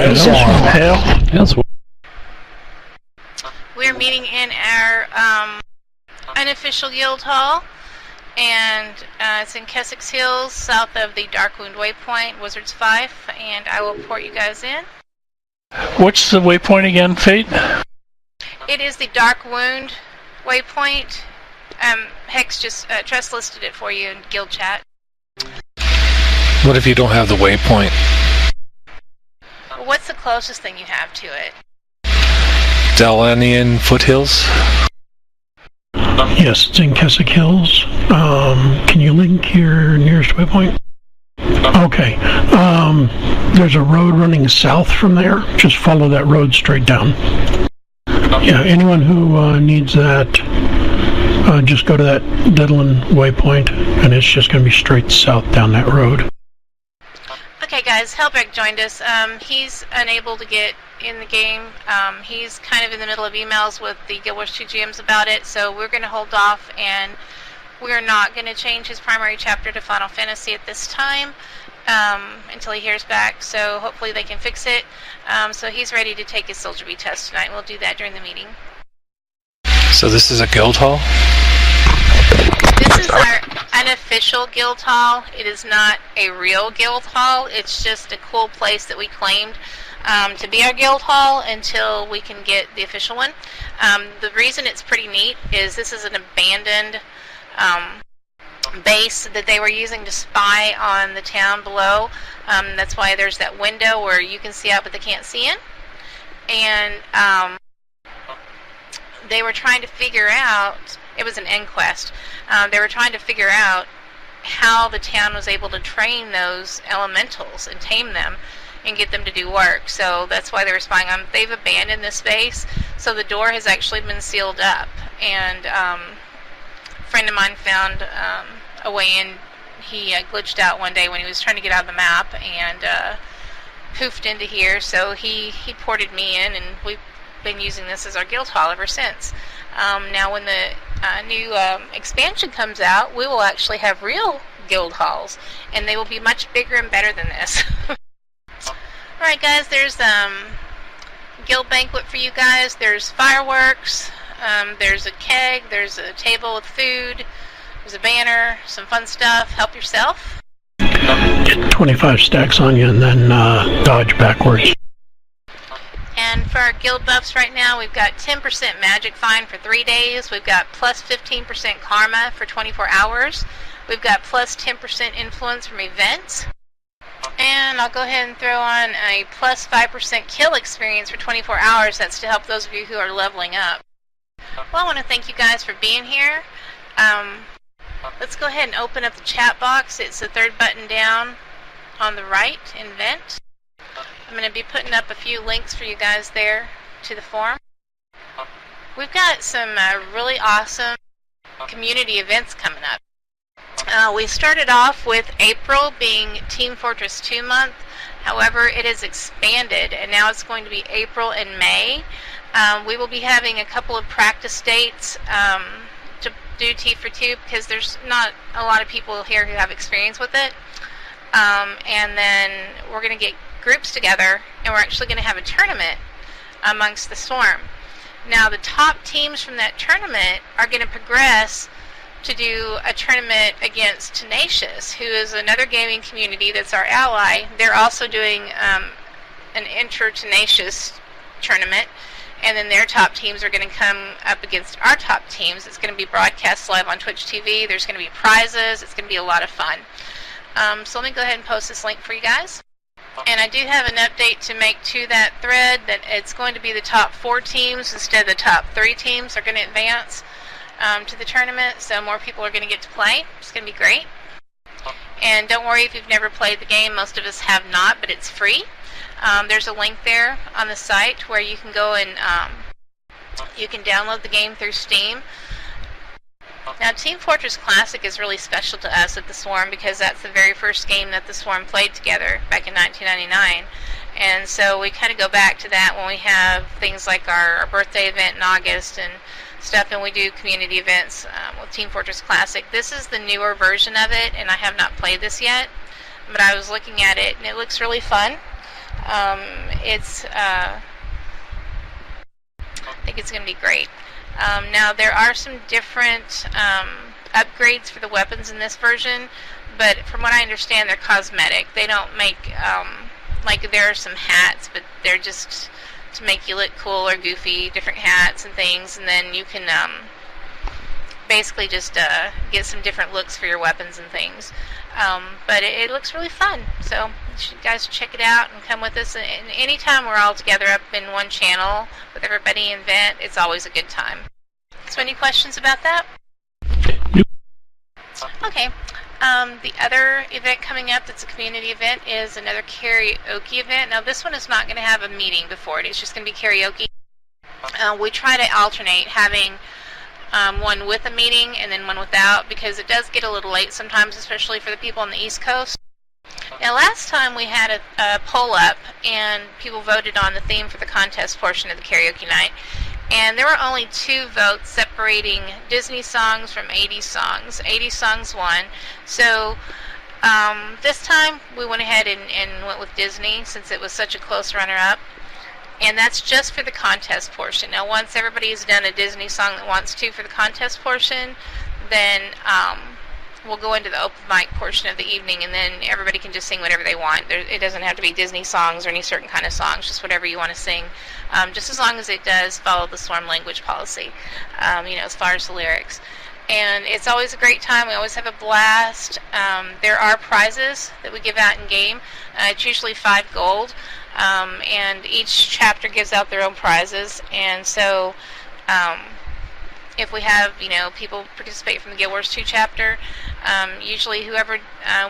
Yes. We're meeting in our unofficial guild hall, and it's in Kessex Hills, south of the Darkwound Waypoint, Wizard's Fife, and I will report you guys in. What's the waypoint again, Fate? It is the Darkwound Waypoint. Hex just Trust listed it for you in guild chat. What if you don't have the waypoint? What's the closest thing you have to it? Delanian Foothills? Yes, it's in Keswick Hills. Can you link your nearest waypoint? Okay. There's a road running south from there. Just follow that road straight down. Yeah, anyone who needs that, just go to that Diddlin waypoint, and it's just going to be straight south down that road. Okay, guys, Helbrecht joined us. He's unable to get in the game. He's kind of in the middle of emails with the gw2 GMs about it, so we're going to hold off, and we're not going to change his primary chapter to Final Fantasy at this time until he hears back, so hopefully they can fix it. So he's ready to take his Soldier B test tonight. We'll do that during the meeting. So this is a guild hall? This is our unofficial guild hall. It is not a real guild hall. It's just a cool place that we claimed to be our guild hall until we can get the official one. The reason it's pretty neat is this is an abandoned base that they were using to spy on the town below. That's why there's that window where you can see out but they can't see in. And they were trying to figure out, it was an inquest, they were trying to figure out how the town was able to train those elementals and tame them and get them to do work. So that's why they were spying on them. They've abandoned this space, so the door has actually been sealed up. And a friend of mine found a way in. He glitched out one day when he was trying to get out of the map and poofed into here, so he ported me in, and we've been using this as our guild hall ever since. Now when the new expansion comes out, we will actually have real guild halls, and they will be much bigger and better than this. Alright guys, there's guild banquet for you guys. There's fireworks, there's a keg, there's a table with food, there's a banner, some fun stuff. Help yourself. Get 25 stacks on you and then dodge backwards. And for our guild buffs right now, we've got 10% magic fine for 3 days. We've got plus 15% karma for 24 hours. We've got plus 10% influence from events. And I'll go ahead and throw on a plus 5% kill experience for 24 hours. That's to help those of you who are leveling up. Well, I want to thank you guys for being here. Let's go ahead and open up the chat box. It's the third button down on the right in Vent. I'm going to be putting up a few links for you guys there to the forum. We've got some really awesome community events coming up. We started off with April being Team Fortress 2 month. However, it has expanded, and now it's going to be April and May. We will be having a couple of practice dates to do T for 2 because there's not a lot of people here who have experience with it. And then we're going to get groups together, and we're actually going to have a tournament amongst the Swarm. Now, the top teams from that tournament are going to progress to do a tournament against Tenacious, who is another gaming community that's our ally. They're also doing an inter-Tenacious tournament, and then their top teams are going to come up against our top teams. It's going to be broadcast live on Twitch TV. There's going to be prizes. It's going to be a lot of fun. So let me go ahead and post this link for you guys. And I do have an update to make to that thread, that it's going to be the top 4 teams instead of the top 3 teams are going to advance to the tournament, so more people are going to get to play. It's going to be great. And don't worry if you've never played the game. Most of us have not, but it's free. There's a link there on the site where you can go and you can download the game through Steam. Now, Team Fortress Classic is really special to us at the Swarm because that's the very first game that the Swarm played together back in 1999. And so we kind of go back to that when we have things like our birthday event in August and stuff, and we do community events with Team Fortress Classic. This is the newer version of it, and I have not played this yet, but I was looking at it, and it looks really fun. I think it's going to be great. Now, there are some different upgrades for the weapons in this version, but from what I understand, they're cosmetic. They don't make, like, there are some hats, but they're just to make you look cool or goofy, different hats and things, and then you can basically just get some different looks for your weapons and things. But it looks really fun, so you guys check it out and come with us. And anytime we're all together up in one channel with everybody in Vent, it's always a good time. So any questions about that? Nope. Okay. The other event coming up that's a community event is another karaoke event. Now this one is not going to have a meeting before it. It's just going to be karaoke. We try to alternate having one with a meeting and then one without, because it does get a little late sometimes, especially for the people on the East Coast. Now last time we had a poll up and people voted on the theme for the contest portion of the karaoke night, and there were only 2 votes separating Disney songs from 80s songs. 80s songs won. So this time we went ahead and went with Disney since it was such a close runner-up. And that's just for the contest portion. Now once everybody's done a Disney song that wants to for the contest portion, then we'll go into the open mic portion of the evening, and then everybody can just sing whatever they want. It doesn't have to be Disney songs or any certain kind of songs, just whatever you want to sing, just as long as it does follow the swarm language policy, as far as the lyrics. And it's always a great time. We always have a blast. There are prizes that we give out in game. It's usually 5 gold, and each chapter gives out their own prizes. And so if we have, people participate from the Guild Wars 2 chapter, usually whoever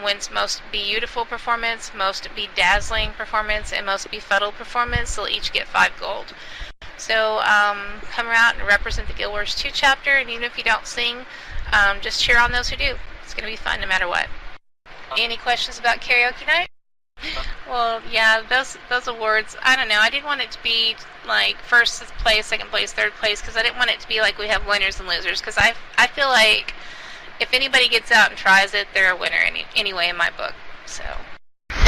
wins most beautiful performance, most bedazzling performance, and most befuddled performance, they'll each get 5 gold. So come out and represent the Guild Wars 2 chapter, and even if you don't sing, just cheer on those who do. It's going to be fun no matter what. Any questions about karaoke night? Well, yeah, those awards, I don't know. I didn't want it to be like first place, second place, third place, because I didn't want it to be like we have winners and losers, because I feel like if anybody gets out and tries it, they're a winner anyway in my book. So.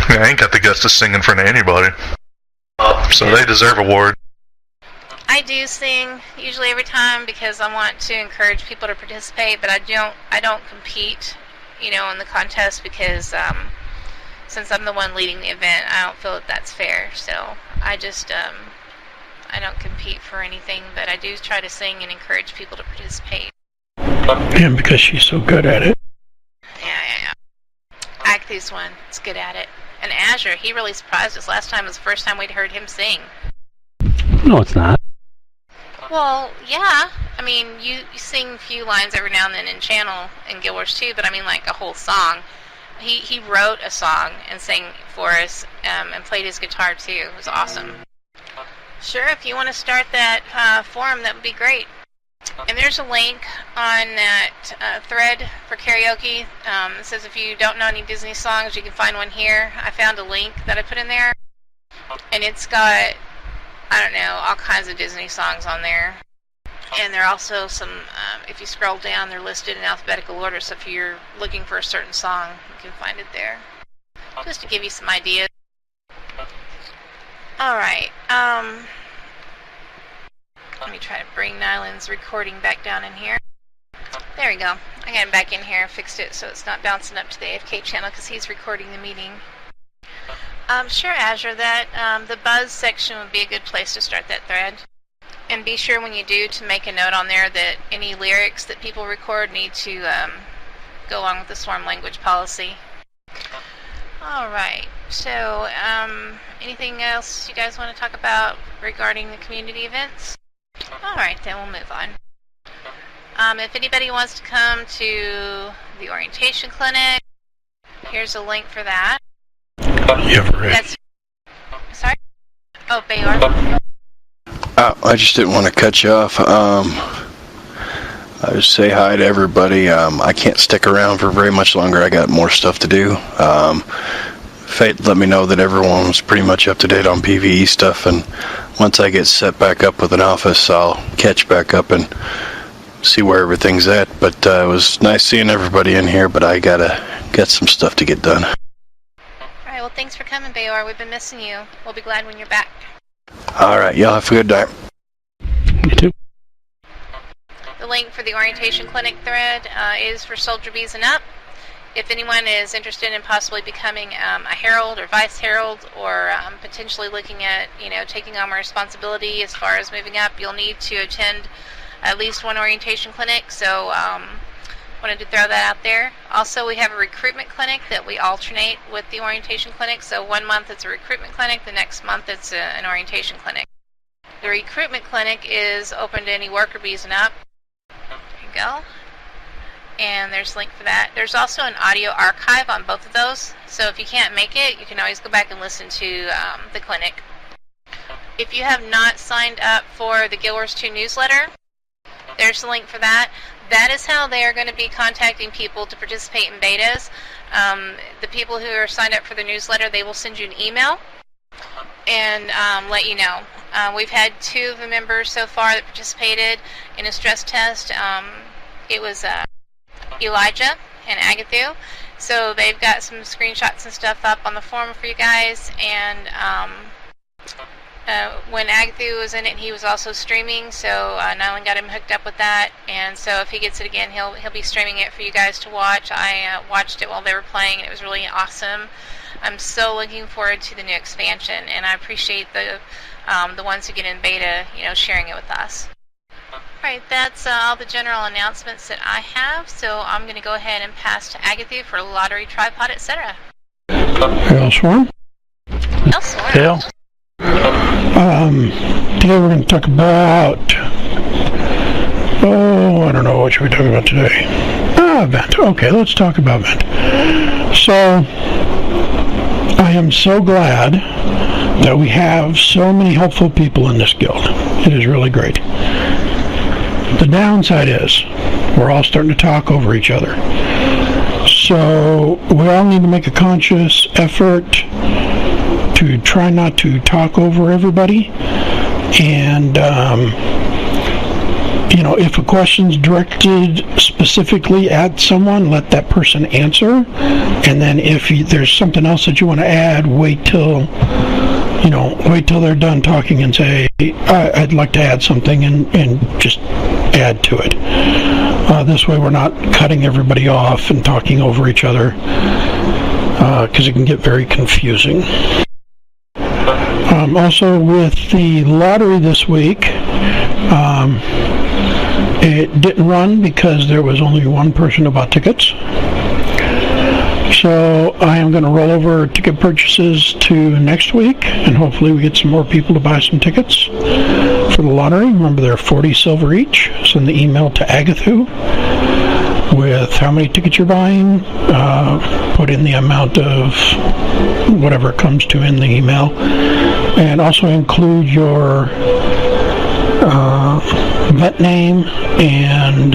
Yeah, I ain't got the guts to sing in front of anybody, so they deserve award. I do sing usually every time because I want to encourage people to participate, but I don't compete, in the contest because since I'm the one leading the event, I don't feel that that's fair. So I just I don't compete for anything, but I do try to sing and encourage people to participate. And because she's so good at it. Yeah. Acthu's one is good at it. And Azure, he really surprised us. Last time was the first time we'd heard him sing. No, it's not. Well, yeah. I mean, you sing a few lines every now and then in Channel in Guild Wars 2, but I mean like a whole song. He wrote a song and sang for us and played his guitar too. It was awesome. Sure, if you want to start that forum, that would be great. And there's a link on that thread for karaoke. It says if you don't know any Disney songs, you can find one here. I found a link that I put in there, and it's got, all kinds of Disney songs on there. And there are also some, if you scroll down, they're listed in alphabetical order, so if you're looking for a certain song, you can find it there. Just to give you some ideas. Alright, let me try to bring Nyland's recording back down in here. There we go. I got him back in here and fixed it so it's not bouncing up to the AFK channel because he's recording the meeting. Sure, Azure, that the Buzz section would be a good place to start that thread. And be sure when you do to make a note on there that any lyrics that people record need to go along with the swarm language policy. Alright, so anything else you guys want to talk about regarding the community events? Alright, then we'll move on. If anybody wants to come to the orientation clinic, here's a link for that. Yeah, right. Sorry? Oh, Bayor. I just didn't want to cut you off. I just say hi to everybody. I can't stick around for very much longer. I got more stuff to do. Fate let me know that everyone was pretty much up to date on PvE stuff, and once I get set back up with an office, I'll catch back up and see where everything's at. But it was nice seeing everybody in here, but I got some stuff to get done. Alright, well thanks for coming, Bayor. We've been missing you. We'll be glad when you're back. All right, y'all have a good day. You too. The link for the orientation clinic thread is for Soldier Bees and up. If anyone is interested in possibly becoming a herald or vice herald, or potentially looking at, taking on more responsibility as far as moving up, you'll need to attend at least one orientation clinic. So wanted to throw that out there. Also, we have a recruitment clinic that we alternate with the orientation clinic. So 1 month it's a recruitment clinic, the next month it's an orientation clinic. The recruitment clinic is open to any worker bees and up. There you go. And there's a link for that. There's also an audio archive on both of those. So if you can't make it, you can always go back and listen to the clinic. If you have not signed up for the gw2 newsletter, there's a link for that. That is how they are going to be contacting people to participate in betas. The people who are signed up for the newsletter, they will send you an email and let you know. We've had 2 of the members so far that participated in a stress test. It was Elijah and Agathu. So they've got some screenshots and stuff up on the forum for you guys. And when Agathu was in it, he was also streaming. So Nylan got him hooked up with that. And so if he gets it again, he'll be streaming it for you guys to watch. I watched it while they were playing, and it was really awesome. I'm so looking forward to the new expansion, and I appreciate the ones who get in beta, sharing it with us. Alright, that's all the general announcements that I have, so I'm going to go ahead and pass to Agathu for lottery, tripod, etc. Elsewhere. Elsewhere. Dale? Today we're going to talk about... I don't know, what should we talk about today? Vent. Okay, let's talk about Vent. So, I am so glad that we have so many helpful people in this guild. It is really great. The downside is we're all starting to talk over each other. So we all need to make a conscious effort to try not to talk over everybody. And, if a question's directed specifically at someone, let that person answer. And then if there's something else that you want to add, wait till they're done talking and say, I'd like to add something, and just add to it. This way we're not cutting everybody off and talking over each other, because it can get very confusing. Also, with the lottery this week, it didn't run because there was only one person who bought tickets. So I am going to roll over ticket purchases to next week, and hopefully we get some more people to buy some tickets for the lottery. Remember, they're 40 silver each. Send the email to Agathu with how many tickets you're buying. Put in the amount of whatever it comes to in the email, and also include your vet name and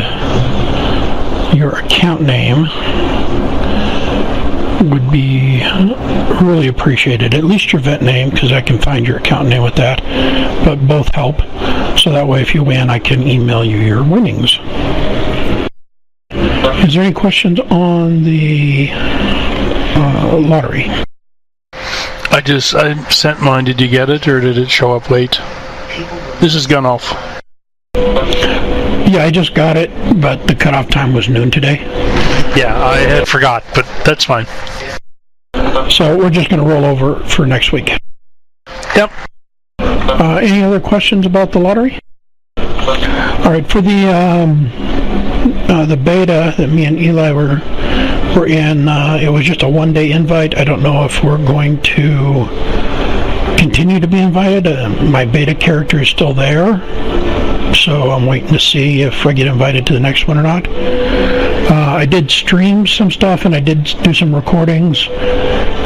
your account name. Would be really appreciated. At least your vet name, because I can find your account name with that, but both help. So that way if you win, I can email you your winnings. Is there any questions on the lottery? I sent mine. Did you get it, or did it show up late? This is Gunoff. Yeah, I just got it, but the cutoff time was noon today. Yeah, I had forgot, but that's fine. So we're just going to roll over for next week. Yep. Any other questions about the lottery? All right, for the beta that me and Eli were in, it was just a one-day invite. I don't know if we're going to continue to be invited. My beta character is still there, so I'm waiting to see if I get invited to the next one or not. I did stream some stuff, and I did do some recordings.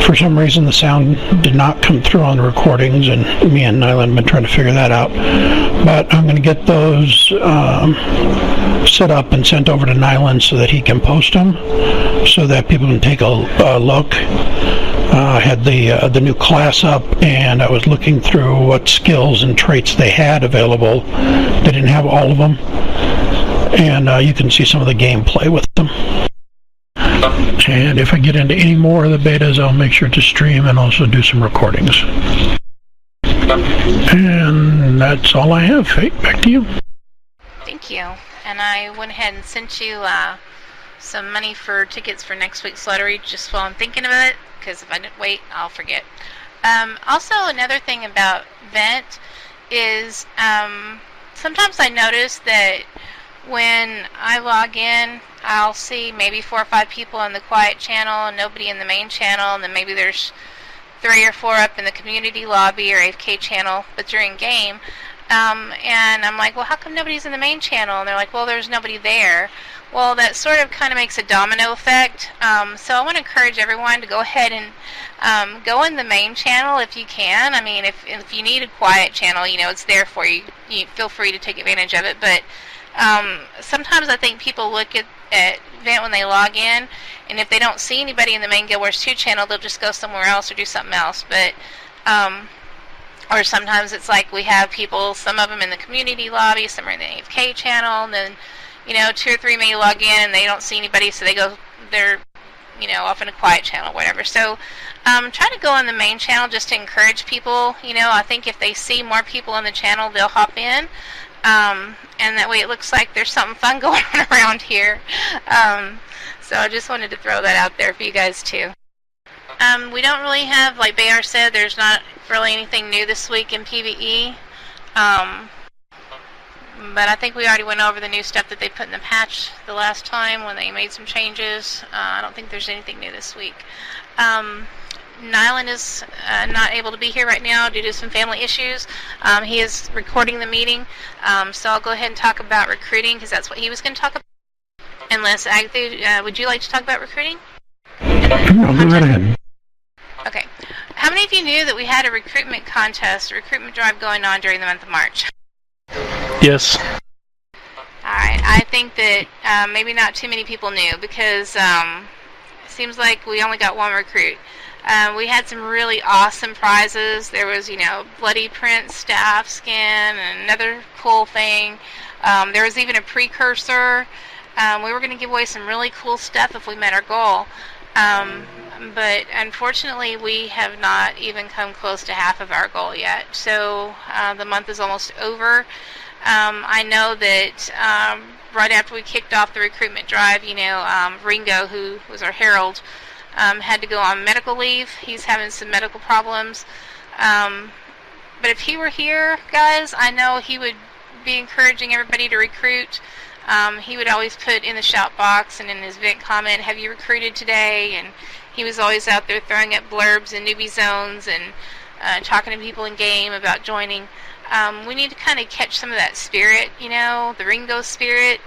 For some reason, the sound did not come through on the recordings, and me and Nylan have been trying to figure that out. But I'm going to get those set up and sent over to Nylan so that he can post them, so that people can take a look. I had the new class up, and I was looking through what skills and traits they had available. They didn't have all of them. And you can see some of the gameplay with them. And if I get into any more of the betas, I'll make sure to stream and also do some recordings. And that's all I have. Fate, back to you. Thank you. And I went ahead and sent you some money for tickets for next week's lottery just while I'm thinking of it, because if I didn't wait, I'll forget. Also, another thing about Vent is sometimes I notice that when I log in, I'll see maybe 4 or 5 people in the quiet channel and nobody in the main channel, and then maybe there's 3 or 4 up in the community lobby or AFK channel, but during game. And I'm like, well, how come nobody's in the main channel? And they're like, well, there's nobody there. Well, that sort of kind of makes a domino effect. So I want to encourage everyone to go ahead and go in the main channel if you can. I mean, if you need a quiet channel, you know, it's there for you. You feel free to take advantage of it. But sometimes I think people look at Vent when they log in, and if they don't see anybody in the main Guild Wars 2 channel, they'll just go somewhere else or do something else. But or sometimes it's like we have people, some of them in the community lobby, some are in the AFK channel, and then, you know, 2 or 3 may log in and they don't see anybody, so they're, you know, off in a quiet channel, whatever. So try to go on the main channel just to encourage people. You know, I think if they see more people on the channel, they'll hop in. And that way it looks like there's something fun going on around here. So I just wanted to throw that out there for you guys too. We don't really have, like Bayar said, there's not really anything new this week in PvE. But I think we already went over the new stuff that they put in the patch the last time when they made some changes. I don't think there's anything new this week. Nylan is not able to be here right now due to some family issues. He is recording the meeting, so I'll go ahead and talk about recruiting because that's what he was going to talk about. Unless, Agatha, would you like to talk about recruiting? No, go right ahead. Okay. How many of you knew that we had a recruitment contest, a recruitment drive going on during the month of March? Yes. Alright, I think that maybe not too many people knew because it seems like we only got 1 recruit. We had some really awesome prizes. There was, you know, Bloody Prince staff skin and another cool thing. There was even a precursor. We were going to give away some really cool stuff if we met our goal. But unfortunately, we have not even come close to half of our goal yet. So the month is almost over. I know that right after we kicked off the recruitment drive, you know, Ringo, who was our herald, had to go on medical leave. He's having some medical problems. But if he were here, guys, I know he would be encouraging everybody to recruit. He would always put in the shout box and in his vent comment, have you recruited today? And he was always out there throwing up blurbs in newbie zones and talking to people in game about joining. We need to kind of catch some of that spirit, you know, the Ringo spirit,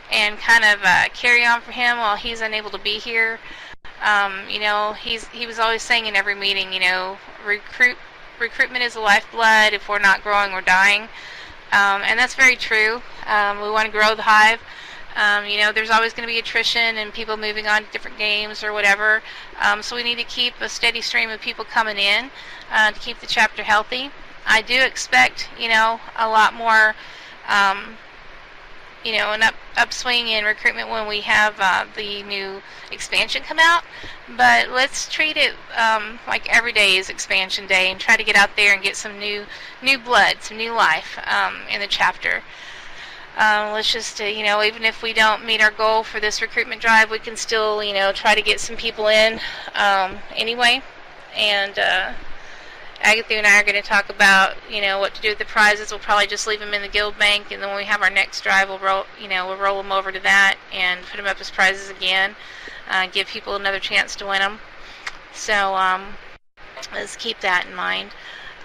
and kind of carry on for him while he's unable to be here. You know, he was always saying in every meeting, you know, recruitment is the lifeblood. If we're not growing, we're dying. And that's very true. We want to grow the hive. You know, there's always going to be attrition and people moving on to different games or whatever. So we need to keep a steady stream of people coming in to keep the chapter healthy. I do expect, you know, a lot more, you know, an upswing in recruitment when we have the new expansion come out. But let's treat it like every day is expansion day and try to get out there and get some new blood, some new life in the chapter. Let's just, you know, even if we don't meet our goal for this recruitment drive, we can still, you know, try to get some people in anyway. And Agatha and I are going to talk about, you know, what to do with the prizes. We'll probably just leave them in the guild bank, and then when we have our next drive, we'll roll them over to that and put them up as prizes again. Give people another chance to win them. So let's keep that in mind.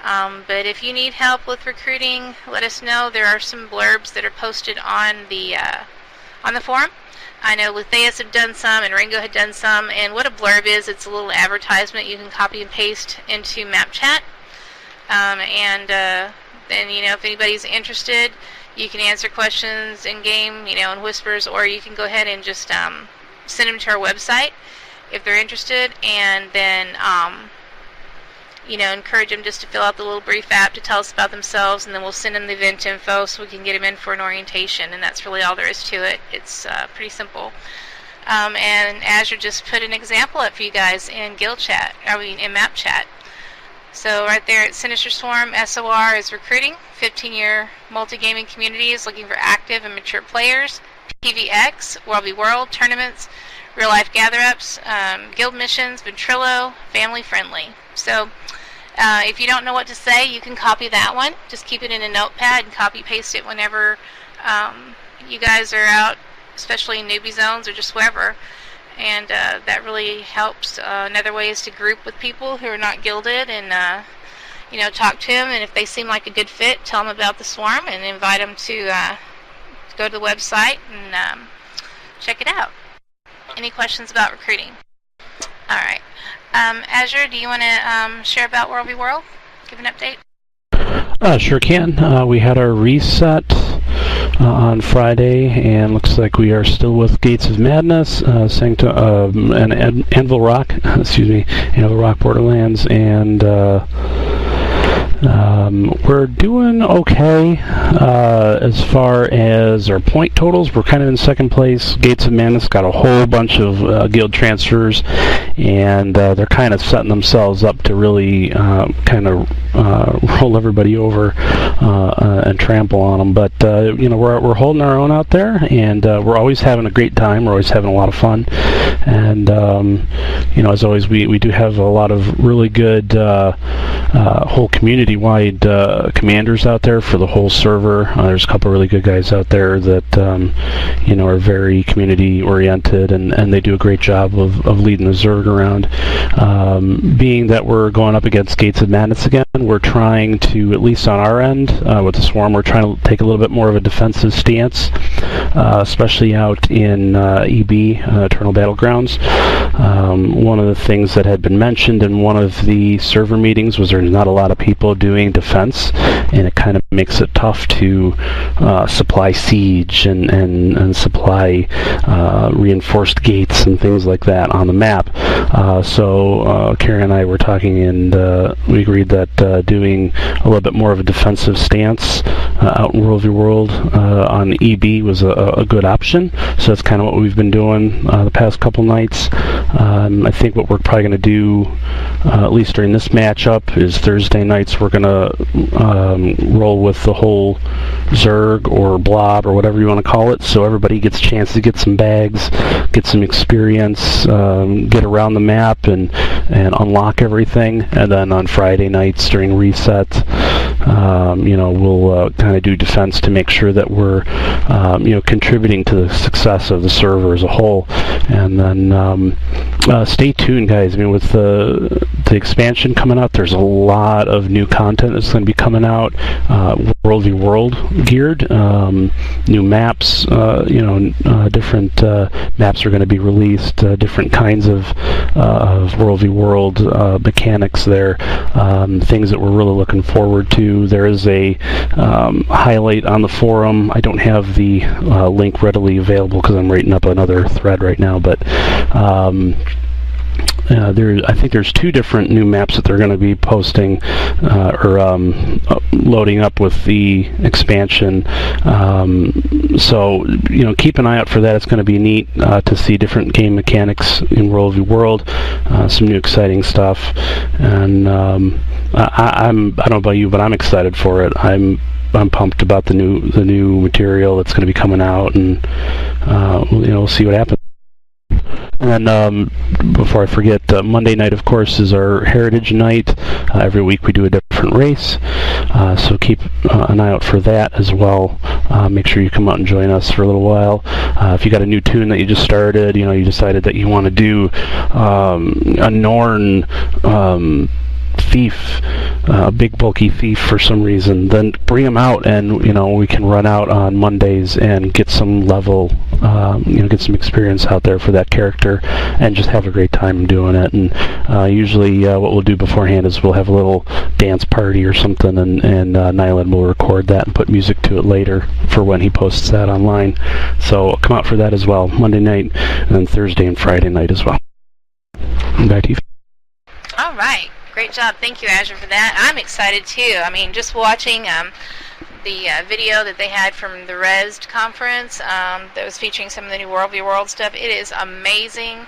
But if you need help with recruiting, let us know. There are some blurbs that are posted on the forum. I know Lutheus had done some, and Ringo had done some. And what a blurb is, it's a little advertisement you can copy and paste into map chat. And then, you know, if anybody's interested, you can answer questions in game, you know, in whispers, or you can go ahead and just send them to our website if they're interested, and then you know, encourage them just to fill out the little brief app to tell us about themselves, and then we'll send them the event info so we can get them in for an orientation, and that's really all there is to it. It's pretty simple. And Azure just put an example up for you guys in in map chat. So right there at Sinister Swarm, SOR is recruiting. 15-year multi-gaming community is looking for active and mature players. PVX, World v World, tournaments, real-life gather-ups, guild missions, Ventrilo, family-friendly. So if you don't know what to say, you can copy that one. Just keep it in a notepad and copy-paste it whenever you guys are out, especially in newbie zones or just wherever. And that really helps. Another way is to group with people who are not guilded and talk to them. And if they seem like a good fit, tell them about the swarm and invite them to go to the website and check it out. Any questions about recruiting? All right. Azure, do you want to share about World v World? Give an update? Sure can. We had our reset on Friday, and looks like we are still with Gates of Madness, and Anvil Rock, Anvil Rock Borderlands, and we're doing okay as far as our point totals. We're kind of in second place. Gates of Madness got a whole bunch of guild transfers, and they're kind of setting themselves up to really roll everybody over and trample on them. But we're holding our own out there, and we're always having a great time. We're always having a lot of fun, and as always, we do have a lot of really good whole community-wide commanders out there for the whole server. There's a couple really good guys out there that are very community-oriented, and they do a great job of leading the Zerg around. Being that we're going up against Gates of Madness again, we're trying to, at least on our end, with the Swarm, we're trying to take a little bit more of a defensive stance, especially out in EB, Eternal Battlegrounds. One of the things that had been mentioned in one of the server meetings was there's not a lot of people doing defense, and it kind of makes it tough to supply siege and supply reinforced gates and things like that on the map. So Karen and I were talking, and we agreed that doing a little bit more of a defensive stance out in World v World on EB was a good option. So that's kind of what we've been doing the past couple nights. I think what we're probably going to do, at least during this matchup, is Thursday nights we're going to roll with the whole Zerg or Blob or whatever you want to call it, so everybody gets a chance to get some bags, get some experience, get around the map and unlock everything. And then on Friday nights during reset, we'll kind of do defense to make sure that we're contributing to the success of the server as a whole. And then stay tuned, guys. I mean, with the expansion coming out, there's a lot of new content that's going to be coming out, World v World geared, new maps, different maps are going to be released, different kinds of World v World mechanics there, things that we're really looking forward to. There is a highlight on the forum. I don't have the link readily available because I'm writing up another thread right now, but I think there's two different new maps that they're going to be posting or loading up with the expansion. So keep an eye out for that. It's going to be neat to see different game mechanics in World v World, some new exciting stuff, and I don't know about you, but I'm excited for it. I'm pumped about the new material that's going to be coming out, and we'll see what happens. And then, before I forget, Monday night, of course, is our Heritage Night. Every week we do a different race, so keep an eye out for that as well. Make sure you come out and join us for a little while. If you got a new tune that you just started, you decided that you want to do a Norn thief, a big bulky thief for some reason, then bring them out, and we can run out on Mondays and get some level, get some experience out there for that character, and just have a great time doing it. And usually what we'll do beforehand is we'll have a little dance party or something, and Nyland will record that and put music to it later for when he posts that online. So come out for that as well, Monday night, and then Thursday and Friday night as well. Back to you. All right. Great job. Thank you, Azure, for that. I'm excited, too. I mean, just watching the video that they had from the RESD conference that was featuring some of the new World v. World stuff. It is amazing.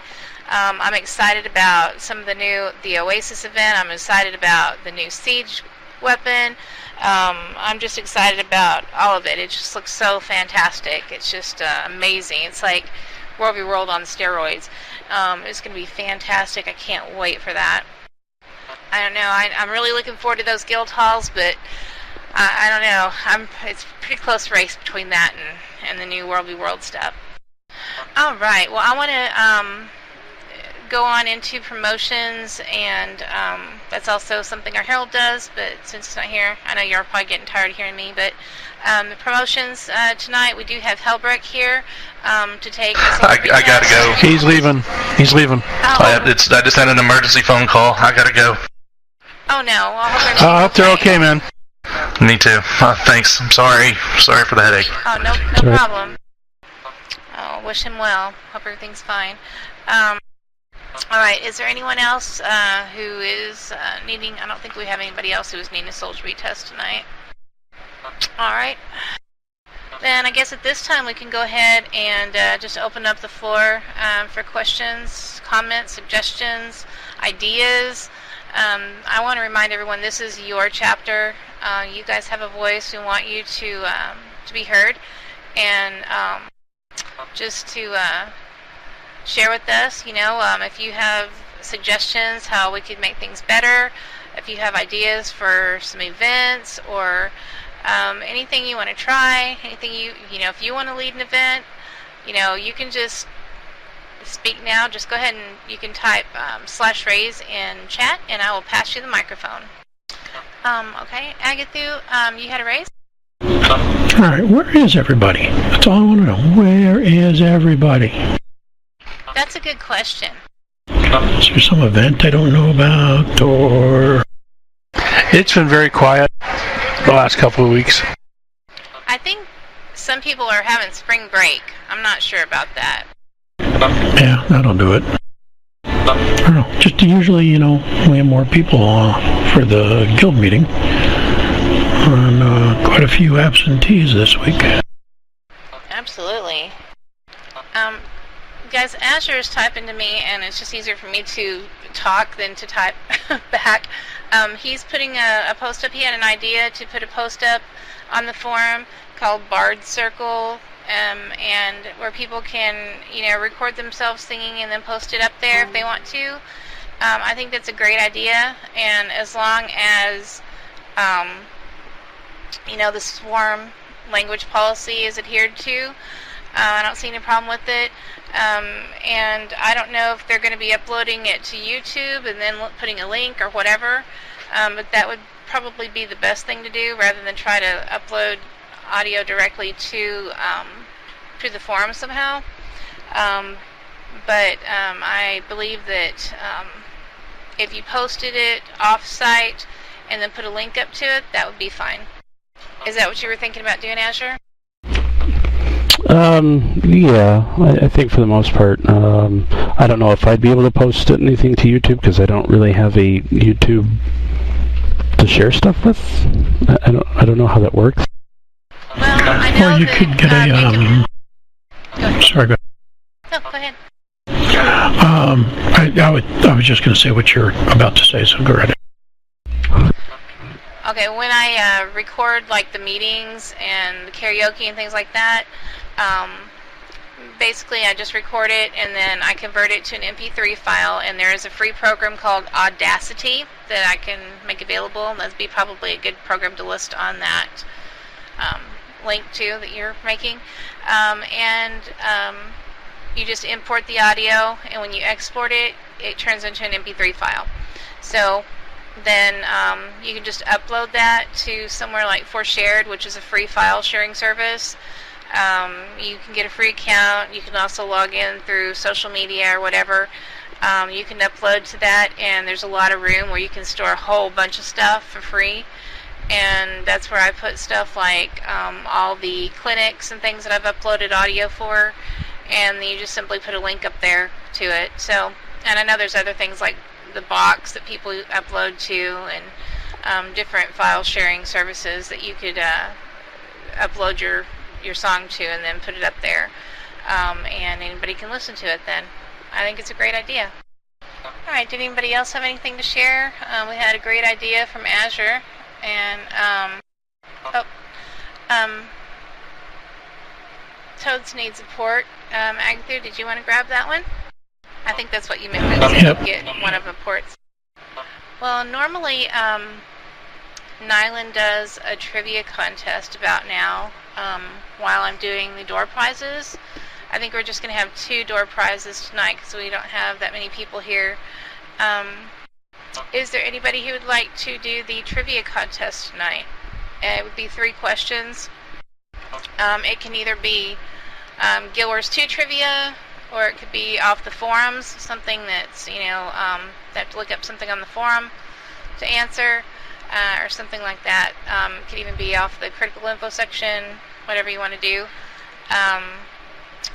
I'm excited about some of the Oasis event. I'm excited about the new Siege weapon. I'm just excited about all of it. It just looks so fantastic. It's just amazing. It's like World v. World on steroids. It's going to be fantastic. I can't wait for that. I don't know. I'm really looking forward to those guild halls, but I don't know. It's a pretty close race between that and the new World v. World stuff. All right. Well, I want to go on into promotions, and that's also something our Herald does, but since it's not here, I know you're probably getting tired of hearing me, but the promotions tonight, we do have Hellbreak here to take I gotta go. He's leaving. He's leaving. Oh. I just had an emergency phone call. I gotta go. Oh no. Well, I I hope they're okay, man. Me too. Thanks. I'm sorry. Sorry for the headache. Oh, no problem. Oh, wish him well. Hope everything's fine. Alright, is there anyone else who is needing... I don't think we have anybody else who is needing a soldier retest tonight. Alright. Then I guess at this time we can go ahead and just open up the floor for questions, comments, suggestions, ideas. I want to remind everyone this is your chapter. You guys have a voice. We want you to be heard. And just to share with us, if you have suggestions how we could make things better, if you have ideas for some events or anything you want to try, anything if you want to lead an event, you can just speak now. Just go ahead and you can type /raise in chat, and I will pass you the microphone. Okay, Agathu, you had a raise? Alright, where is everybody? That's all I want to know. Where is everybody? That's a good question. Is there some event I don't know about, or... It's been very quiet the last couple of weeks. I think some people are having spring break. I'm not sure about that. Yeah, that'll do it. I don't know. Just usually, we have more people for the guild meeting. And quite a few absentees this week. Absolutely. Guys, Azure is typing to me, and it's just easier for me to talk than to type back. He's putting a post up. He had an idea to put a post up on the forum called Bard Circle, and where people can, record themselves singing and then post it up there if they want to. I think that's a great idea, and as long as, the swarm language policy is adhered to, I don't see any problem with it. And I don't know if they're going to be uploading it to YouTube and then putting a link or whatever, but that would probably be the best thing to do rather than try to upload audio directly to the forum somehow. But I believe that if you posted it off-site and then put a link up to it, that would be fine. Is that what you were thinking about doing, Azure? Yeah, I think for the most part. I don't know if I'd be able to post anything to YouTube because I don't really have a YouTube to share stuff with. I don't know how that works. Well, I know Or you that, could get a, Go ahead. sorry, go No, go ahead. I was just going to say what you're about to say, so go right ahead. Okay, when I record like the meetings and the karaoke and things like that, basically I just record it and then I convert it to an MP3 file, and there is a free program called Audacity that I can make available. That'd be probably a good program to list on that link too that you're making. You just import the audio, and when you export it, it turns into an MP3 file. So then you can just upload that to somewhere like ForShared, which is a free file sharing service. You can get a free account. You can also log in through social media or whatever. You can upload to that, and there's a lot of room where you can store a whole bunch of stuff for free. And that's where I put stuff like all the clinics and things that I've uploaded audio for, and you just simply put a link up there to it. So, and I know there's other things like the box that people upload to, and different file sharing services that you could upload your song to and then put it up there. And anybody can listen to it then. I think it's a great idea. Alright, did anybody else have anything to share? We had a great idea from Azure, and Toads need support. Agatha, did you want to grab that one? I think that's what you meant when you said get one of the ports. Well, normally Nyland does a trivia contest about now while I'm doing the door prizes. I think we're just going to have 2 door prizes tonight because we don't have that many people here. Is there anybody who would like to do the trivia contest tonight? It would be 3 questions. It can either be Guild Wars 2 trivia, or it could be off the forums, something that's, they have to look up something on the forum to answer, or something like that. It could even be off the critical info section, whatever you want to do.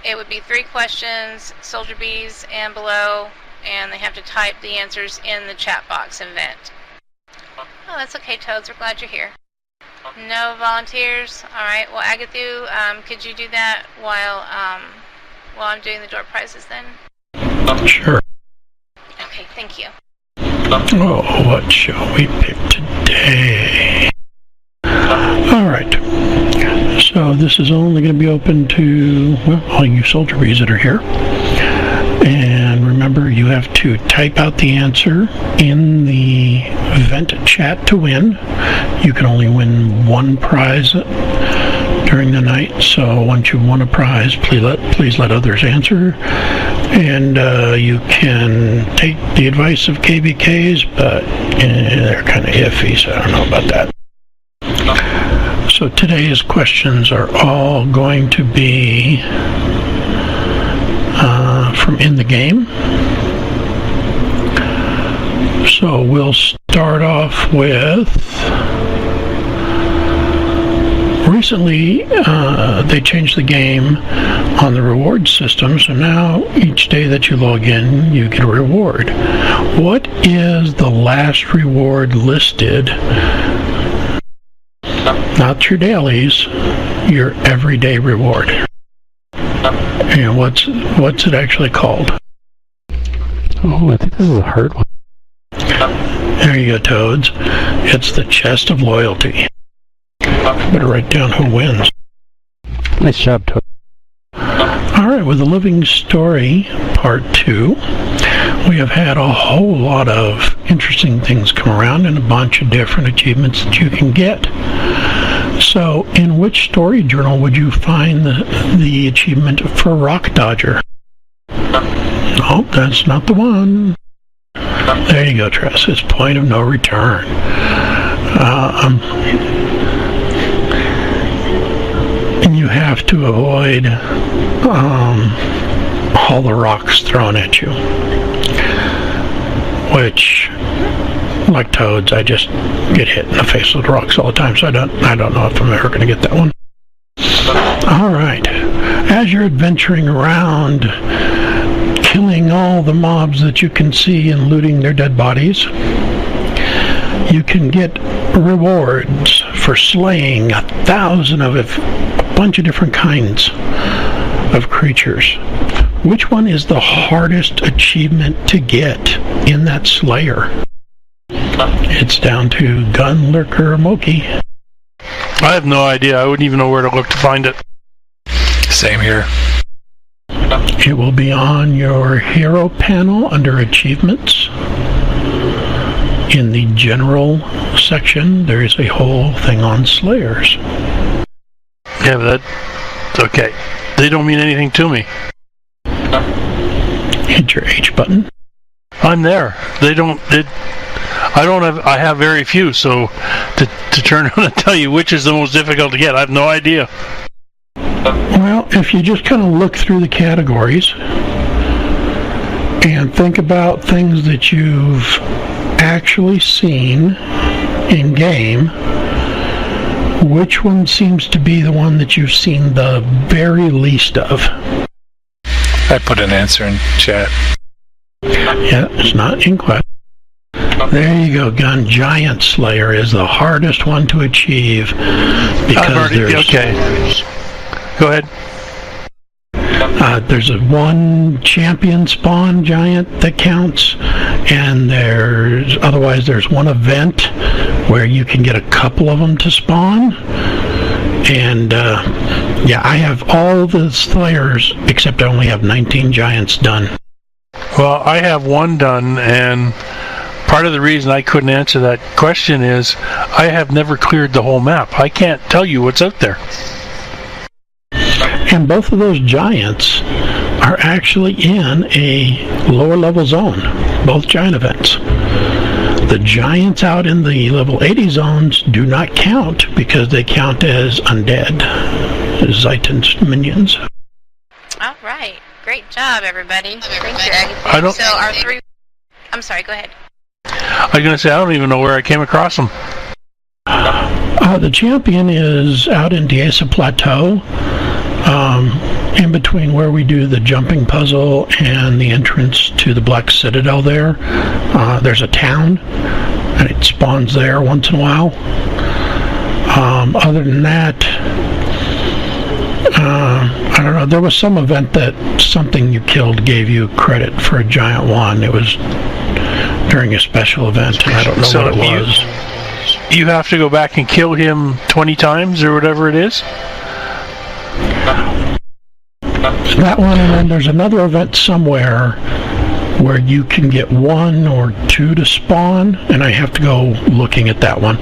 It would be 3 questions, Soldier Bees and below, and they have to type the answers in the chat box and vent. Oh, that's okay, Toads. We're glad you're here. No volunteers? Alright, well, Agatha, could you do that while I'm doing the door prizes then? Sure. Okay, thank you. Oh, what shall we pick today? Alright. So this is only going to be open to, well, all you Soldier Bees that are here. And remember, you have to type out the answer in the event chat to win. You can only win 1 prize during the night, so once you've won a prize, please let others answer. And you can take the advice of KBKs, but they're kind of iffy, so I don't know about that. So today's questions are all going to be from in the game. So we'll start off with, recently they changed the game on the reward system, so now each day that you log in you get a reward. What is the last reward listed? Not your dailies, your everyday reward. And what's it actually called? Oh, I think this is a hard one. There you go, Toads. It's the Chest of Loyalty. Better write down who wins. Nice job, Toad. Alright, with the Living Story Part 2, we have had a whole lot of interesting things come around and a bunch of different achievements that you can get. So, in which story journal would you find the achievement for Rock Dodger? Oh, that's not the one. There you go, Tress. It's Point of No Return. And you have to avoid all the rocks thrown at you. Which, like Toads, I just get hit in the face with rocks all the time, so I don't know if I'm ever going to get that one. Alright. As you're adventuring around, killing all the mobs that you can see and looting their dead bodies, you can get rewards for slaying 1,000 of a bunch of different kinds of creatures. Which one is the hardest achievement to get in that slayer? It's down to Gun Lurker Moki. I have no idea. I wouldn't even know where to look to find it. Same here. It will be on your hero panel under achievements. In the general section, there is a whole thing on slayers. Yeah, but that's okay. They don't mean anything to me. Hit your H button. I'm there. I have very few, so to turn around and tell you which is the most difficult to get, I have no idea. Well, if you just kind of look through the categories and think about things that you've actually seen in game, which one seems to be the one that you've seen the very least of? I put an answer in chat. Yeah, it's not in class. There you go, Gun. Giant Slayer is the hardest one to achieve because okay. Go ahead. There's a one champion spawn giant that counts, and otherwise there's one event where you can get a couple of them to spawn. And I have all the Slayers except I only have 19 giants done. Well, I have one done, and part of the reason I couldn't answer that question is I have never cleared the whole map. I can't tell you what's out there. And both of those giants are actually in a lower level zone, both giant events. The giants out in the level 80 zones do not count because they count as undead, as Zaitan's minions. All right. Great job, everybody. Thank you, Agatha. So our three... I'm sorry, go ahead. I was going to say, I don't even know where I came across them. The champion is out in Diesa Plateau, in between where we do the jumping puzzle and the entrance to the Black Citadel there. There's a town, and it spawns there once in a while. Other than that, I don't know, there was some event that something you killed gave you credit for a giant one. It was during a special event, and I don't know what it was. You have to go back and kill him 20 times or whatever it is? That one, and then there's another event somewhere where you can get 1 or 2 to spawn, and I have to go looking at that one.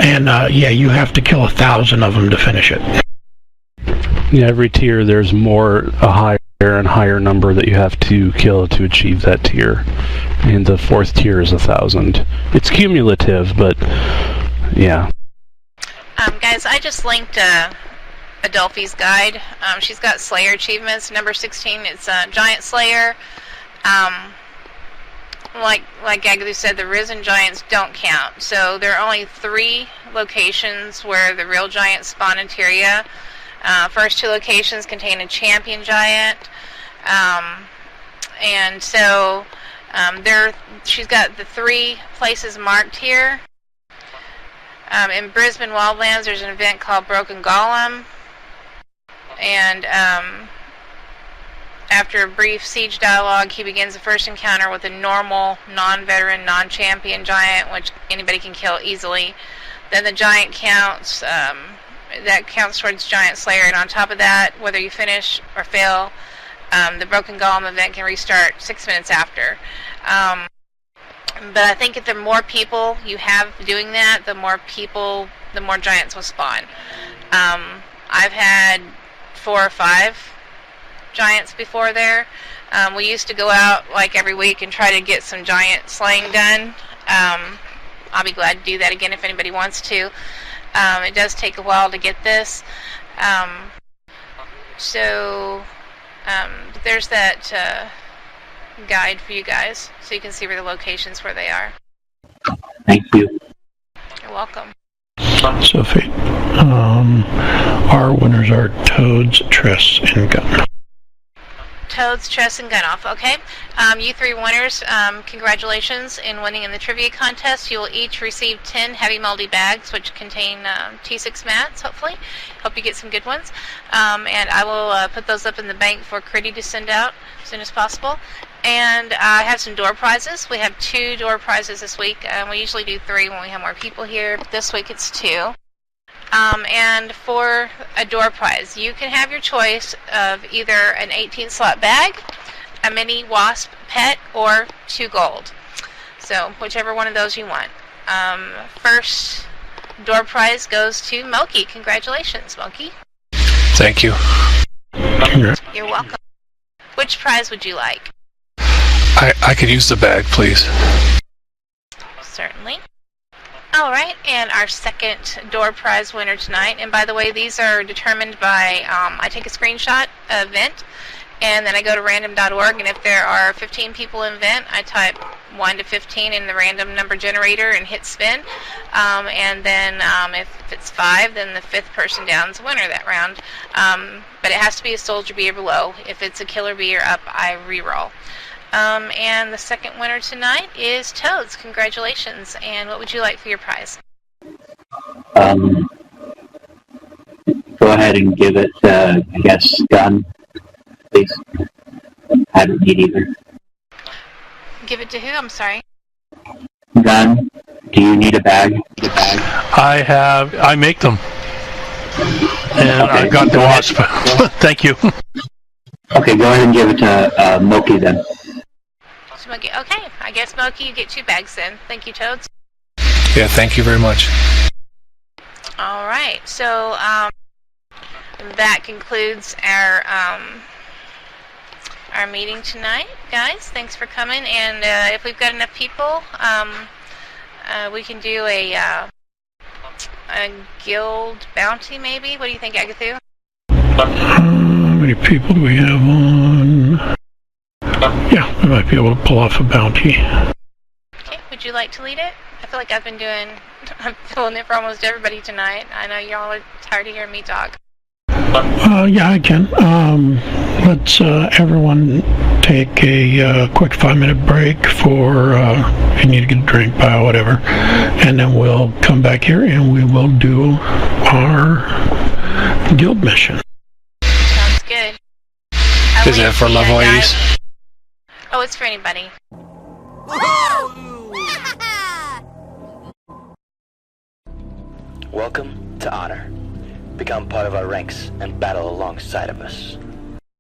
And you have to kill 1,000 of them to finish it. Yeah, every tier there's a higher and higher number that you have to kill to achieve that tier. And the 4th tier is 1,000. It's cumulative, but yeah. Guys, I just linked Adelphi's guide. She's got Slayer achievements. Number 16, it's Giant Slayer. Like Gagadu said, the Risen Giants don't count. So there are only 3 locations where the real giants spawn in Tyria. First 2 locations contain a champion giant. And so she's got the 3 places marked here. In Brisbane Wildlands, there's an event called Broken Golem. And after a brief siege dialogue, he begins the first encounter with a normal, non-veteran, non-champion giant, which anybody can kill easily. Then the giant counts. That counts towards Giant Slayer. And on top of that, whether you finish or fail, the Broken Golem event can restart 6 minutes after. But I think if there are more people you have doing that, the more giants will spawn. I've had 4 or 5 giants before there. We used to go out like every week and try to get some giant slaying done. I'll be glad to do that again if anybody wants to. It does take a while to get this. There's that guide for you guys, so you can see where the locations where they are. Thank you. You're welcome. So, our winners are Toads, Tress, and Gun. Toads, Tress, and Gunoff. Okay. You 3 winners, congratulations in winning in the trivia contest. You will each receive 10 heavy moldy bags, which contain T6 mats, hopefully. Hope you get some good ones. And I will put those up in the bank for Critty to send out as soon as possible. And I have some door prizes. We have 2 door prizes this week. We usually do 3 when we have more people here. But this week it's 2. And for a door prize, you can have your choice of either an 18-slot bag, a mini wasp pet, or 2 gold. So whichever one of those you want. First door prize goes to Moki. Congratulations, Moki. Thank you. You're welcome. Which prize would you like? I could use the bag, please. Certainly. All right, and our second door prize winner tonight. And by the way, these are determined by, I take a screenshot of event, and then I go to random.org, and if there are 15 people in event, I type 1 to 15 in the random number generator and hit spin. And then if it's 5, then the 5th person down is the winner that round. But it has to be a soldier bee or below. If it's a killer bee or up, I re-roll. And the second winner tonight is Toads. Congratulations. And what would you like for your prize? Go ahead and give it, I guess, gun, please. I don't need either. Give it to who? I'm sorry. Gun. Do you need a bag? I make them. And Okay, I've got the wasp. Thank you. Okay, go ahead and give it to Milky then. Smokey. Okay, I guess Smokey, you get 2 bags then. Thank you, Toads. Yeah, thank you very much. All right, so that concludes our meeting tonight, guys. Thanks for coming, and if we've got enough people, we can do a guild bounty, maybe. What do you think, Agathu? How many people do we have on? Yeah, we might be able to pull off a bounty. Okay, would you like to lead it? I feel like I'm filling it for almost everybody tonight. I know y'all are tired of hearing me talk. Yeah, I can. Let's everyone take a quick 5-minute break for if you need to get a drink, pile, whatever, and then we'll come back here and we will do our guild mission. Sounds good. Is that for level 80s? Oh, it's for anybody. Welcome to Honor. Become part of our ranks and battle alongside of us.